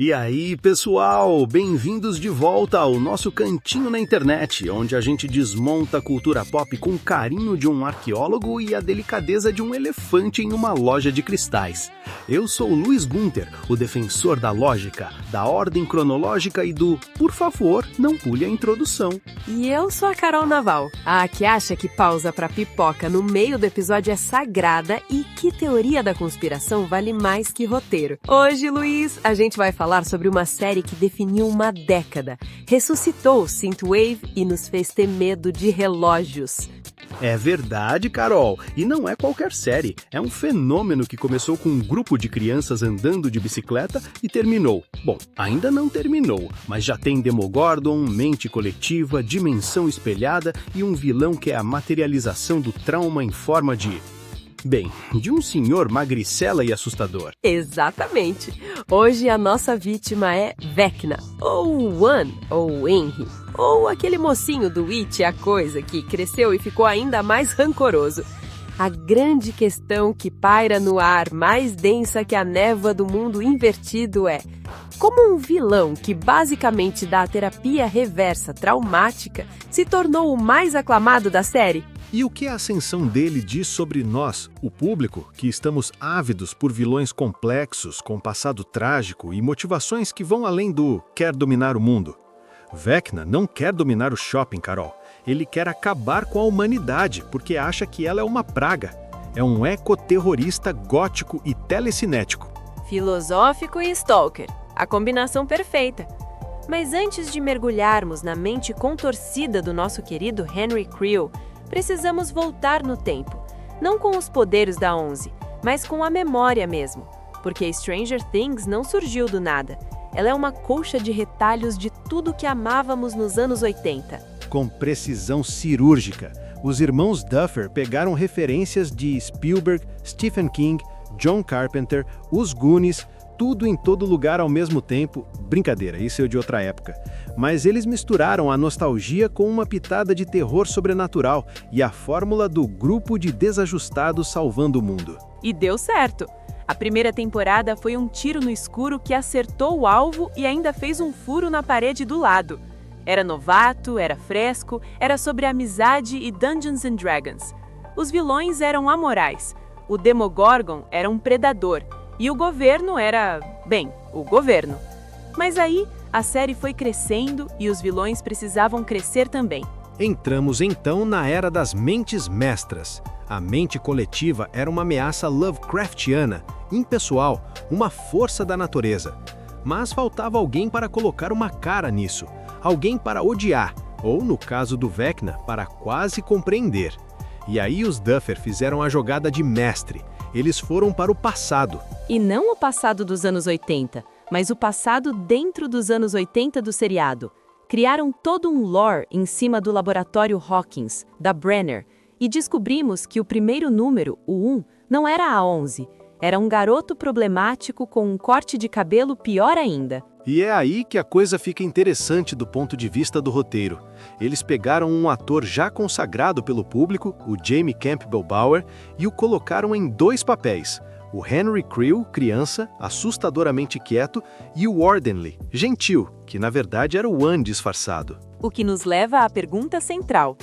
E aí, pessoal, bem-vindos de volta ao nosso cantinho na internet, onde a gente desmonta a cultura pop com o carinho de um arqueólogo e a delicadeza de um elefante em uma loja de cristais. Eu sou o Luiz Gunter, o defensor da lógica, da ordem cronológica e do por favor, não pule a introdução. E eu sou a Carol Naval, a que acha que pausa pra pipoca no meio do episódio é sagrada e que teoria da conspiração vale mais que roteiro. Hoje, Luiz, a gente vai falar sobre uma série que definiu uma década, ressuscitou o synthwave e nos fez ter medo de relógios. É verdade, Carol, e não é qualquer série, é um fenômeno que começou com um grupo de crianças andando de bicicleta e terminou. Bom, ainda não terminou, mas já tem Demogorgon, mente coletiva, dimensão espelhada e um vilão que é a materialização do trauma em forma de... Bem, de um senhor magricela e assustador. Exatamente. Hoje a nossa vítima é Vecna, ou One, ou Henry, ou aquele mocinho do It, a coisa que cresceu e ficou ainda mais rancoroso. A grande questão que paira no ar, mais densa que a névoa do mundo invertido é: como um vilão que basicamente dá a terapia reversa traumática se tornou o mais aclamado da série? E o que a ascensão dele diz sobre nós, o público, que estamos ávidos por vilões complexos, com passado trágico e motivações que vão além do quer dominar o mundo? Vecna não quer dominar o shopping, Carol. Ele quer acabar com a humanidade, porque acha que ela é uma praga. É um ecoterrorista gótico e telecinético. Filosófico e stalker. A combinação perfeita. Mas antes de mergulharmos na mente contorcida do nosso querido Henry Creel, precisamos voltar no tempo, não com os poderes da 11, mas com a memória mesmo, porque Stranger Things não surgiu do nada. Ela é uma colcha de retalhos de tudo que amávamos nos anos 80. Com precisão cirúrgica, os irmãos Duffer pegaram referências de Spielberg, Stephen King, John Carpenter, os Goonies, tudo em todo lugar ao mesmo tempo. Brincadeira, isso é de outra época. Mas eles misturaram a nostalgia com uma pitada de terror sobrenatural e a fórmula do grupo de desajustados salvando o mundo. E deu certo! A primeira temporada foi um tiro no escuro que acertou o alvo e ainda fez um furo na parede do lado. Era novato, era fresco, era sobre amizade e Dungeons and Dragons. Os vilões eram amorais. O Demogorgon era um predador. E o governo era, bem, o governo. Mas aí, a série foi crescendo e os vilões precisavam crescer também. Entramos então na era das mentes mestras. A mente coletiva era uma ameaça Lovecraftiana, impessoal, uma força da natureza. Mas faltava alguém para colocar uma cara nisso. Alguém para odiar, ou, no caso do Vecna, para quase compreender. E aí os Duffer fizeram a jogada de mestre. Eles foram para o passado. E não o passado dos anos 80, mas o passado dentro dos anos 80 do seriado. Criaram todo um lore em cima do laboratório Hawkins, da Brenner, e descobrimos que o primeiro número, o 1, não era a 11. Era um garoto problemático com um corte de cabelo pior ainda. E é aí que a coisa fica interessante do ponto de vista do roteiro. Eles pegaram um ator já consagrado pelo público, o Jamie Campbell Bower, e o colocaram em dois papéis. O Henry Creel, criança, assustadoramente quieto, e o Wardenley, gentil, que na verdade era o One disfarçado. O que nos leva à pergunta central.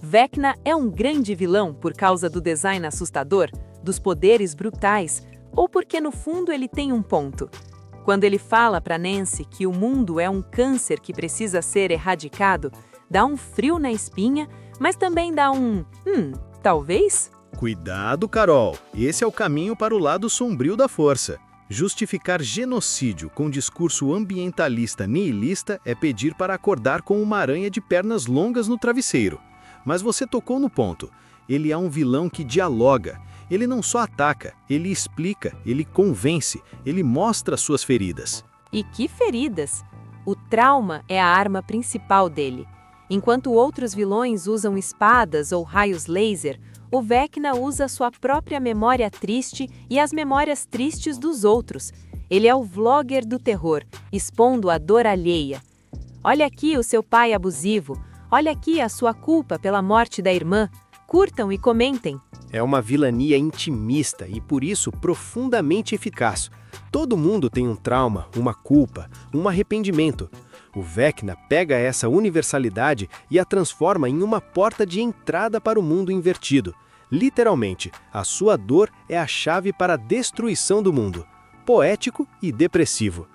Vecna é um grande vilão por causa do design assustador, dos poderes brutais, ou porque no fundo ele tem um ponto? Quando ele fala para Nancy que o mundo é um câncer que precisa ser erradicado, dá um frio na espinha, mas também dá um talvez? Cuidado, Carol! Esse é o caminho para o lado sombrio da força. Justificar genocídio com discurso ambientalista nihilista é pedir para acordar com uma aranha de pernas longas no travesseiro. Mas você tocou no ponto. Ele é um vilão que dialoga. Ele não só ataca, ele explica, ele convence, ele mostra suas feridas. E que feridas! O trauma é a arma principal dele. Enquanto outros vilões usam espadas ou raios laser, o Vecna usa sua própria memória triste e as memórias tristes dos outros. Ele é o vlogger do terror, expondo a dor alheia. Olha aqui o seu pai abusivo, olha aqui a sua culpa pela morte da irmã. Curtam e comentem. É uma vilania intimista e, por isso, profundamente eficaz. Todo mundo tem um trauma, uma culpa, um arrependimento. O Vecna pega essa universalidade e a transforma em uma porta de entrada para o mundo invertido. Literalmente, a sua dor é a chave para a destruição do mundo. Poético e depressivo.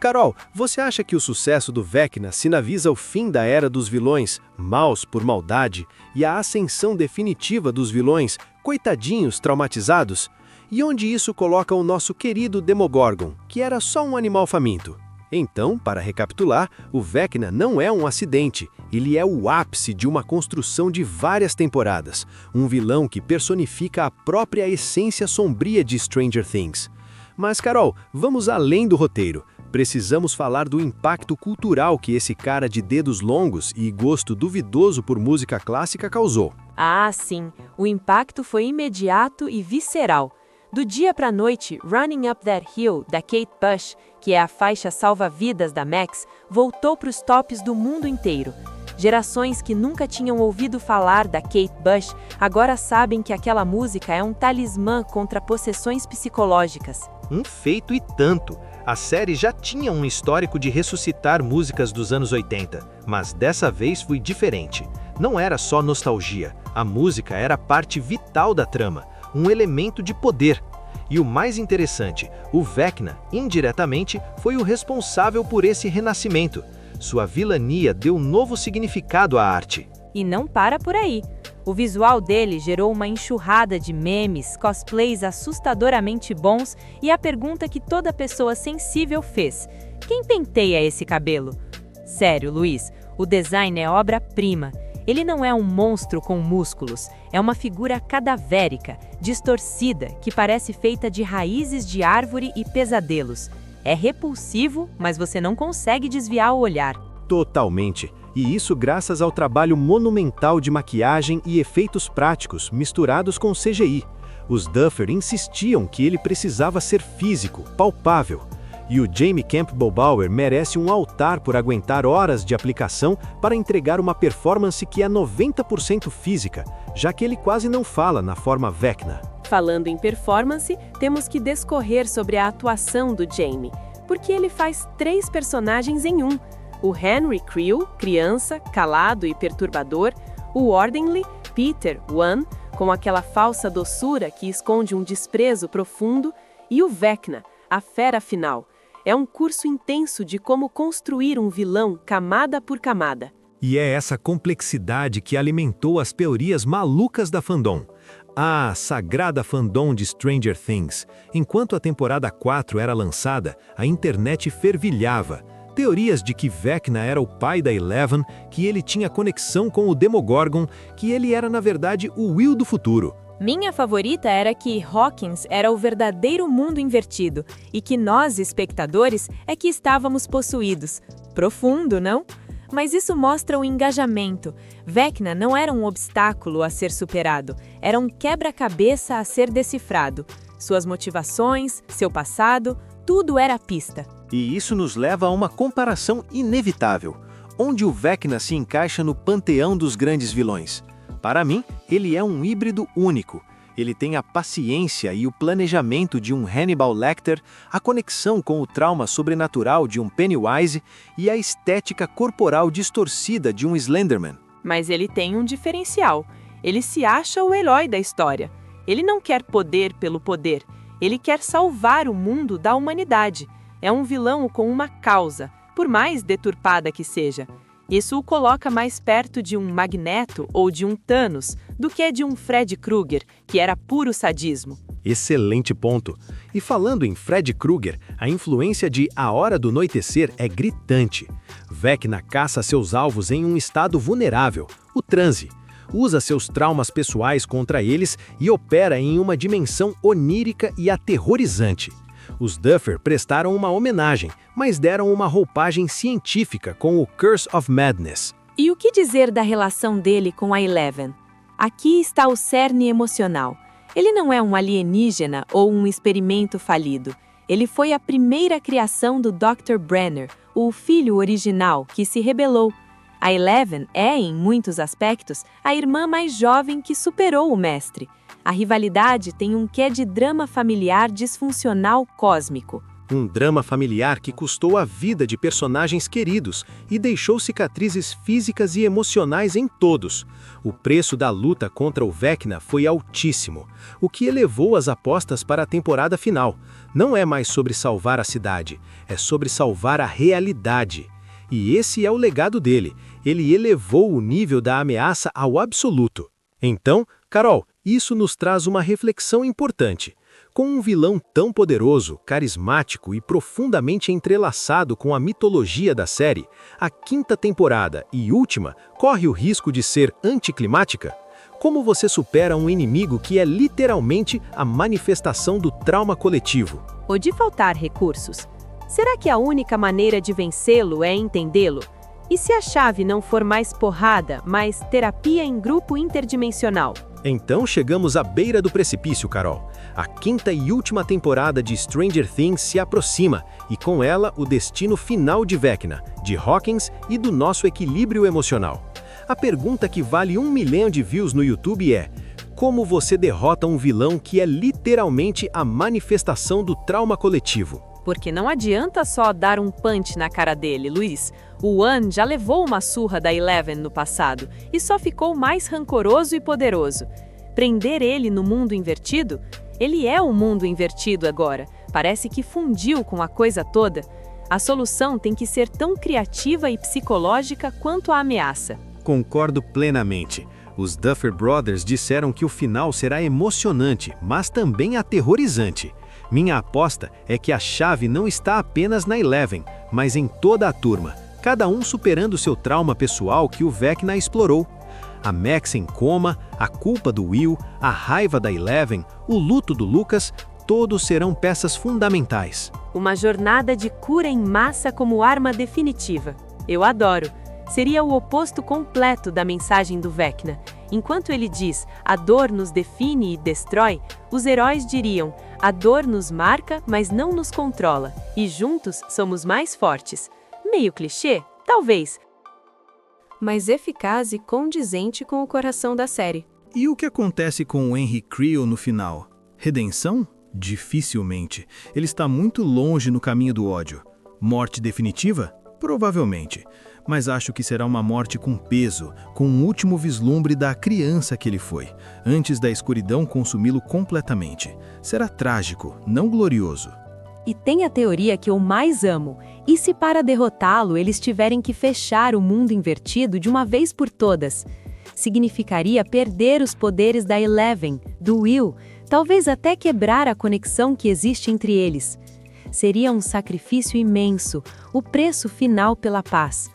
Carol, você acha que o sucesso do Vecna sinaliza o fim da era dos vilões, maus por maldade, e a ascensão definitiva dos vilões, coitadinhos traumatizados? E onde isso coloca o nosso querido Demogorgon, que era só um animal faminto? Então, para recapitular, o Vecna não é um acidente, ele é o ápice de uma construção de várias temporadas, um vilão que personifica a própria essência sombria de Stranger Things. Mas, Carol, vamos além do roteiro. Precisamos falar do impacto cultural que esse cara de dedos longos e gosto duvidoso por música clássica causou. Ah, sim, o impacto foi imediato e visceral. Do dia para a noite, Running Up That Hill, da Kate Bush, que é a faixa salva-vidas da Max, voltou para os tops do mundo inteiro. Gerações que nunca tinham ouvido falar da Kate Bush agora sabem que aquela música é um talismã contra possessões psicológicas. Um feito e tanto! A série já tinha um histórico de ressuscitar músicas dos anos 80, mas dessa vez foi diferente. Não era só nostalgia, a música era parte vital da trama, um elemento de poder. E o mais interessante, o Vecna, indiretamente, foi o responsável por esse renascimento. Sua vilania deu novo significado à arte. E não para por aí. O visual dele gerou uma enxurrada de memes, cosplays assustadoramente bons e a pergunta que toda pessoa sensível fez: quem penteia esse cabelo? Sério, Luiz, o design é obra-prima. Ele não é um monstro com músculos, é uma figura cadavérica, distorcida, que parece feita de raízes de árvore e pesadelos. É repulsivo, mas você não consegue desviar o olhar. Totalmente. E isso graças ao trabalho monumental de maquiagem e efeitos práticos misturados com CGI. Os Duffer insistiam que ele precisava ser físico, palpável. E o Jamie Campbell Bower merece um altar por aguentar horas de aplicação para entregar uma performance que é 90% física, já que ele quase não fala na forma Vecna. Falando em performance, temos que discorrer sobre a atuação do Jamie, porque ele faz 3 personagens em um. O Henry Creel, criança, calado e perturbador, o Ordinley, Peter, One, com aquela falsa doçura que esconde um desprezo profundo, e o Vecna, a fera final. É um curso intenso de como construir um vilão camada por camada. E é essa complexidade que alimentou as teorias malucas da fandom. A sagrada fandom de Stranger Things. Enquanto a temporada 4 era lançada, a internet fervilhava. Teorias de que Vecna era o pai da Eleven, que ele tinha conexão com o Demogorgon, que ele era na verdade o Will do futuro. Minha favorita era que Hawkins era o verdadeiro mundo invertido e que nós, espectadores, é que estávamos possuídos. Profundo, não? Mas isso mostra o engajamento. Vecna não era um obstáculo a ser superado, era um quebra-cabeça a ser decifrado. Suas motivações, seu passado, tudo era pista. E isso nos leva a uma comparação inevitável. Onde o Vecna se encaixa no panteão dos grandes vilões? Para mim, ele é um híbrido único. Ele tem a paciência e o planejamento de um Hannibal Lecter, a conexão com o trauma sobrenatural de um Pennywise e a estética corporal distorcida de um Slenderman. Mas ele tem um diferencial. Ele se acha o herói da história. Ele não quer poder pelo poder. Ele quer salvar o mundo da humanidade. É um vilão com uma causa, por mais deturpada que seja. Isso o coloca mais perto de um Magneto ou de um Thanos do que de um Fred Krueger, que era puro sadismo. Excelente ponto. E falando em Fred Krueger, a influência de A Hora do Anoitecer é gritante. Vecna caça seus alvos em um estado vulnerável, o transe. Usa seus traumas pessoais contra eles e opera em uma dimensão onírica e aterrorizante. Os Duffer prestaram uma homenagem, mas deram uma roupagem científica com o Curse of Madness. E o que dizer da relação dele com a Eleven? Aqui está o cerne emocional. Ele não é um alienígena ou um experimento falido. Ele foi a primeira criação do Dr. Brenner, o filho original que se rebelou. A Eleven é, em muitos aspectos, a irmã mais jovem que superou o mestre. A rivalidade tem um quê de drama familiar disfuncional cósmico. Um drama familiar que custou a vida de personagens queridos e deixou cicatrizes físicas e emocionais em todos. O preço da luta contra o Vecna foi altíssimo, o que elevou as apostas para a temporada final. Não é mais sobre salvar a cidade, é sobre salvar a realidade. E esse é o legado dele. Ele elevou o nível da ameaça ao absoluto. Então, Carol, isso nos traz uma reflexão importante. Com um vilão tão poderoso, carismático e profundamente entrelaçado com a mitologia da série, a quinta temporada e última corre o risco de ser anticlimática? Como você supera um inimigo que é literalmente a manifestação do trauma coletivo? Ou de faltar recursos? Será que a única maneira de vencê-lo é entendê-lo? E se a chave não for mais porrada, mas terapia em grupo interdimensional? Então chegamos à beira do precipício, Carol. A quinta e última temporada de Stranger Things se aproxima, e com ela o destino final de Vecna, de Hawkins e do nosso equilíbrio emocional. A pergunta que vale 1 milhão de views no YouTube é: como você derrota um vilão que é literalmente a manifestação do trauma coletivo? Porque não adianta só dar um punch na cara dele, Luiz. O One já levou uma surra da Eleven no passado e só ficou mais rancoroso e poderoso. Prender ele no mundo invertido? Ele é o mundo invertido agora. Parece que fundiu com a coisa toda. A solução tem que ser tão criativa e psicológica quanto a ameaça. Concordo plenamente. Os Duffer Brothers disseram que o final será emocionante, mas também aterrorizante. Minha aposta é que a chave não está apenas na Eleven, mas em toda a turma, cada um superando seu trauma pessoal que o Vecna explorou. A Max em coma, a culpa do Will, a raiva da Eleven, o luto do Lucas, todos serão peças fundamentais. Uma jornada de cura em massa como arma definitiva. Eu adoro. Seria o oposto completo da mensagem do Vecna. Enquanto ele diz, a dor nos define e destrói, os heróis diriam, a dor nos marca, mas não nos controla, e juntos somos mais fortes. Meio clichê? Talvez. Mas eficaz e condizente com o coração da série. E o que acontece com o Henry Creel no final? Redenção? Dificilmente. Ele está muito longe no caminho do ódio. Morte definitiva? Provavelmente. Mas acho que será uma morte com peso, com um último vislumbre da criança que ele foi, antes da escuridão consumi-lo completamente. Será trágico, não glorioso. E tem a teoria que eu mais amo. E se para derrotá-lo eles tiverem que fechar o mundo invertido de uma vez por todas? Significaria perder os poderes da Eleven, do Will, talvez até quebrar a conexão que existe entre eles. Seria um sacrifício imenso, o preço final pela paz.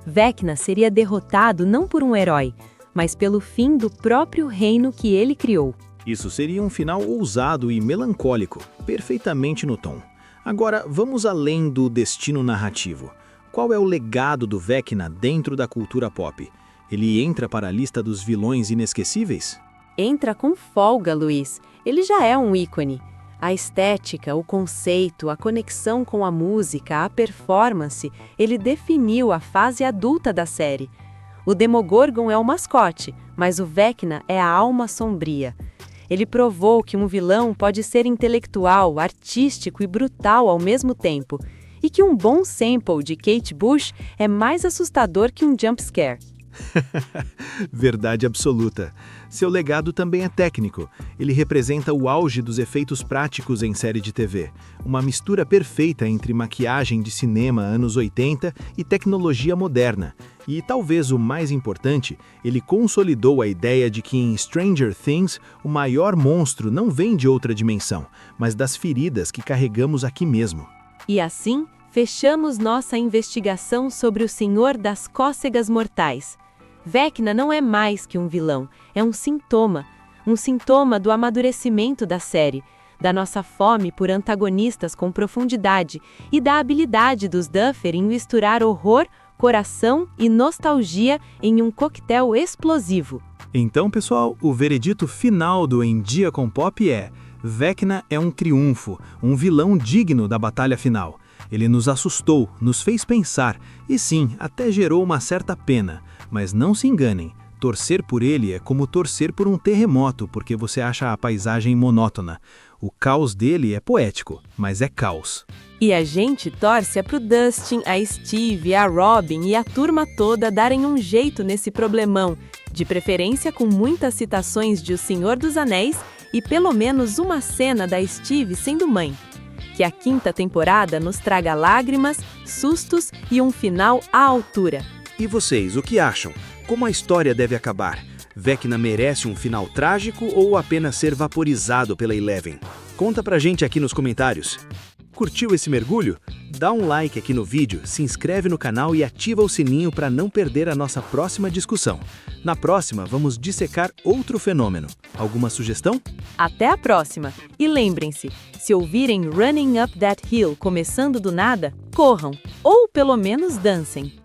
Vecna seria derrotado não por um herói, mas pelo fim do próprio reino que ele criou. Isso seria um final ousado e melancólico, perfeitamente no tom. Agora, vamos além do destino narrativo. Qual é o legado do Vecna dentro da cultura pop? Ele entra para a lista dos vilões inesquecíveis? Entra com folga, Luiz. Ele já é um ícone. A estética, o conceito, a conexão com a música, a performance, ele definiu a fase adulta da série. O Demogorgon é o mascote, mas o Vecna é a alma sombria. Ele provou que um vilão pode ser intelectual, artístico e brutal ao mesmo tempo, e que um bom sample de Kate Bush é mais assustador que um jumpscare. Verdade absoluta. Seu legado também é técnico. Ele representa o auge dos efeitos práticos em série de TV. Uma mistura perfeita entre maquiagem de cinema anos 80 e tecnologia moderna. E talvez o mais importante, ele consolidou a ideia de que em Stranger Things o maior monstro não vem de outra dimensão, mas das feridas que carregamos aqui mesmo. E assim, fechamos nossa investigação sobre o Senhor das Cócegas Mortais. Vecna não é mais que um vilão, é um sintoma do amadurecimento da série, da nossa fome por antagonistas com profundidade e da habilidade dos Duffer em misturar horror, coração e nostalgia em um coquetel explosivo. Então, pessoal, o veredito final do Em Dia com Pop é: Vecna é um triunfo, um vilão digno da batalha final. Ele nos assustou, nos fez pensar e sim, até gerou uma certa pena. Mas não se enganem, Torcer por ele é como torcer por um terremoto, porque você acha a paisagem monótona. O caos dele é poético, mas é caos. E a gente torce pro Dustin, a Steve, a Robin e a turma toda darem um jeito nesse problemão, de preferência com muitas citações de O Senhor dos Anéis e pelo menos uma cena da Steve sendo mãe. Que a 5ª temporada nos traga lágrimas, sustos e um final à altura. E vocês, o que acham? Como a história deve acabar? Vecna merece um final trágico ou apenas ser vaporizado pela Eleven? Conta pra gente aqui nos comentários. Curtiu esse mergulho? Dá um like aqui no vídeo, se inscreve no canal e ativa o sininho para não perder a nossa próxima discussão. Na próxima, vamos dissecar outro fenômeno. Alguma sugestão? Até a próxima! E lembrem-se, se ouvirem Running Up That Hill começando do nada, corram, ou pelo menos dancem.